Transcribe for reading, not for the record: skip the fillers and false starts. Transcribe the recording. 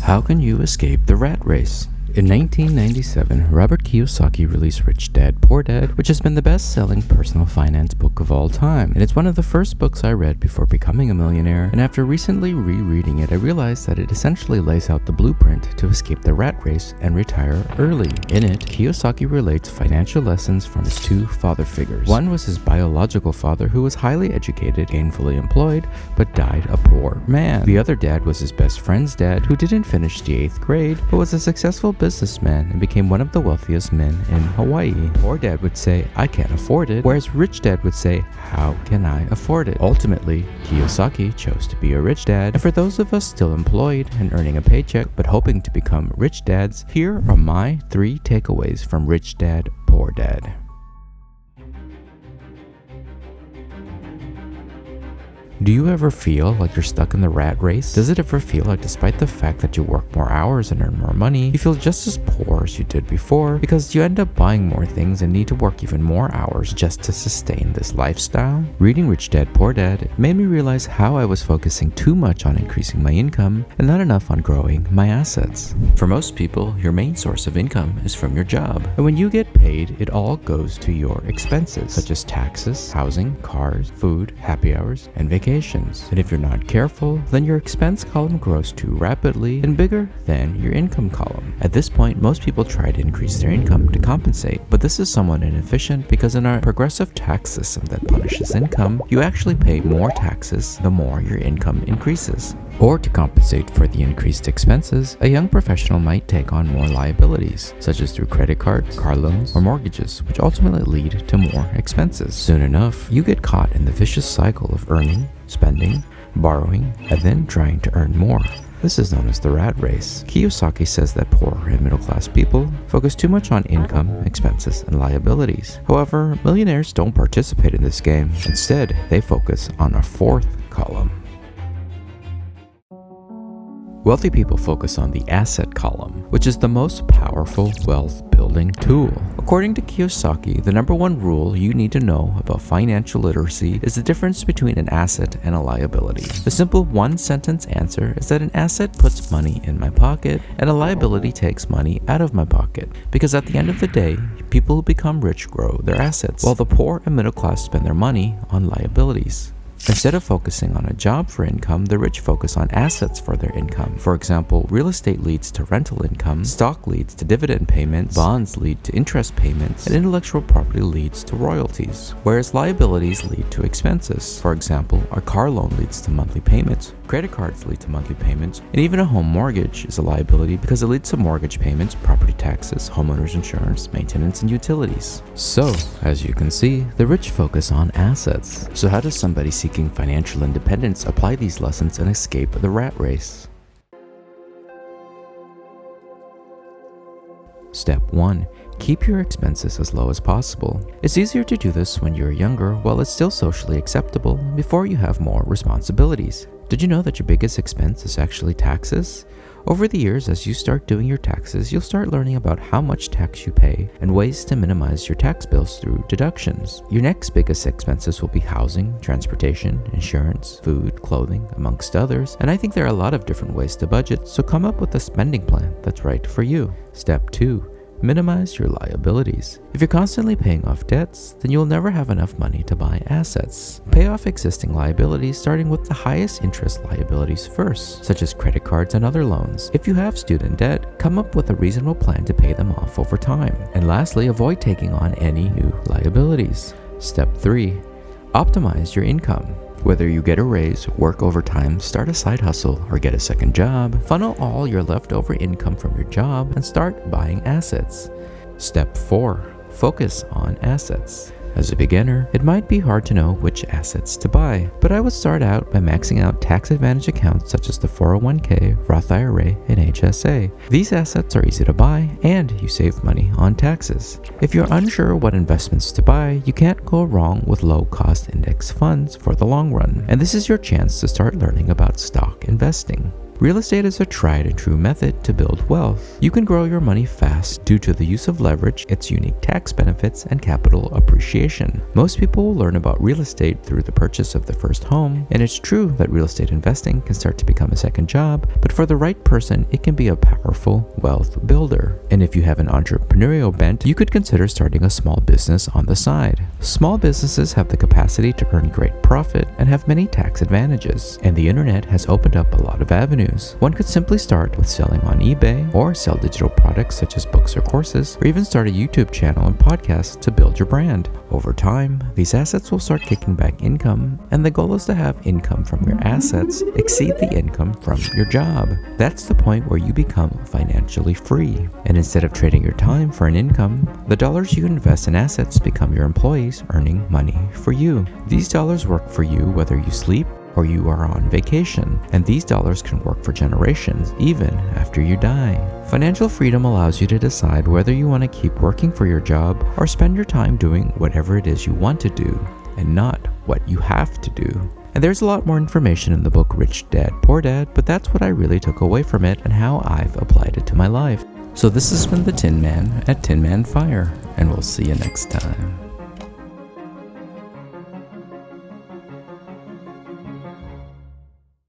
How can you escape the rat race? In 1997, Robert Kiyosaki released Rich Dad, Poor Dad, which has been the best-selling personal finance book of all time. And it's one of the first books I read before becoming a millionaire, and after recently rereading it, I realized that it essentially lays out the blueprint to escape the rat race and retire early. In it, Kiyosaki relates financial lessons from his two father figures. One was his biological father, who was highly educated, gainfully employed, but died a poor man. The other dad was his best friend's dad, who didn't finish the 8th grade, but was a successful businessman and became one of the wealthiest men in Hawaii. Poor Dad would say, "I can't afford it," whereas Rich Dad would say, "How can I afford it?" Ultimately, Kiyosaki chose to be a rich dad, and for those of us still employed and earning a paycheck but hoping to become rich dads, here are my 3 takeaways from Rich Dad, Poor Dad. Do you ever feel like you're stuck in the rat race? Does it ever feel like despite the fact that you work more hours and earn more money, you feel just as poor as you did before because you end up buying more things and need to work even more hours just to sustain this lifestyle? Reading Rich Dad, Poor Dad made me realize how I was focusing too much on increasing my income and not enough on growing my assets. For most people, your main source of income is from your job. And when you get paid, it all goes to your expenses, such as taxes, housing, cars, food, happy hours, and vacations. And if you're not careful, then your expense column grows too rapidly and bigger than your income column. At this point, most people try to increase their income to compensate, but this is somewhat inefficient because in our progressive tax system that punishes income, you actually pay more taxes the more your income increases. Or to compensate for the increased expenses, a young professional might take on more liabilities, such as through credit cards, car loans, or mortgages, which ultimately lead to more expenses. Soon enough, you get caught in the vicious cycle of earning, spending, borrowing, and then trying to earn more. This is known as the rat race. Kiyosaki says that poor and middle-class people focus too much on income, expenses, and liabilities. However, millionaires don't participate in this game. Instead, they focus on a 4th column. Wealthy people focus on the asset column, which is the most powerful wealth building tool. According to Kiyosaki, the number 1 rule you need to know about financial literacy is the difference between an asset and a liability. The simple 1-sentence answer is that an asset puts money in my pocket and a liability takes money out of my pocket. Because at the end of the day, people who become rich grow their assets, while the poor and middle class spend their money on liabilities. Instead of focusing on a job for income, the rich focus on assets for their income. For example, real estate leads to rental income, stock leads to dividend payments, bonds lead to interest payments, and intellectual property leads to royalties. Whereas liabilities lead to expenses. For example, a car loan leads to monthly payments, credit cards lead to monthly payments, and even a home mortgage is a liability because it leads to mortgage payments, property taxes, homeowners insurance, maintenance, and utilities. So, as you can see, the rich focus on assets. So how does somebody seeking financial independence apply these lessons and escape the rat race? Step 1. Keep your expenses as low as possible. It's easier to do this when you're younger while it's still socially acceptable before you have more responsibilities. Did you know that your biggest expense is actually taxes? Over the years, as you start doing your taxes, you'll start learning about how much tax you pay and ways to minimize your tax bills through deductions. Your next biggest expenses will be housing, transportation, insurance, food, clothing, amongst others. And I think there are a lot of different ways to budget, so come up with a spending plan that's right for you. Step 2. Minimize your liabilities. If you're constantly paying off debts, then you'll never have enough money to buy assets. Pay off existing liabilities starting with the highest interest liabilities first, such as credit cards and other loans. If you have student debt, come up with a reasonable plan to pay them off over time. And lastly, avoid taking on any new liabilities. Step 3. Optimize your income. Whether you get a raise, work overtime, start a side hustle, or get a second job, funnel all your leftover income from your job and start buying assets. Step 4. Focus on assets. As a beginner, it might be hard to know which assets to buy, but I would start out by maxing out tax advantage accounts such as the 401k, Roth IRA, and HSA. These assets are easy to buy and you save money on taxes. If you're unsure what investments to buy, you can't go wrong with low-cost index funds for the long run. And this is your chance to start learning about stock investing. Real estate is a tried and true method to build wealth. You can grow your money fast due to the use of leverage, its unique tax benefits, and capital appreciation. Most people will learn about real estate through the purchase of their first home, and it's true that real estate investing can start to become a second job, but for the right person, it can be a powerful wealth builder. And if you have an entrepreneurial bent, you could consider starting a small business on the side. Small businesses have the capacity to earn great profit and have many tax advantages, and the internet has opened up a lot of avenues. One could simply start with selling on eBay, or sell digital products such as books or courses, or even start a YouTube channel and podcast to build your brand. Over time, these assets will start kicking back income, and the goal is to have income from your assets exceed the income from your job. That's the point where you become financially free. And instead of trading your time for an income, the dollars you invest in assets become your employees earning money for you. These dollars work for you whether you sleep or you are on vacation, and these dollars can work for generations, even after you die. Financial freedom allows you to decide whether you want to keep working for your job or spend your time doing whatever it is you want to do, and not what you have to do. And there's a lot more information in the book Rich Dad, Poor Dad, but that's what I really took away from it and how I've applied it to my life. So this has been the Tin Man at Tin Man Fire, and we'll see you next time.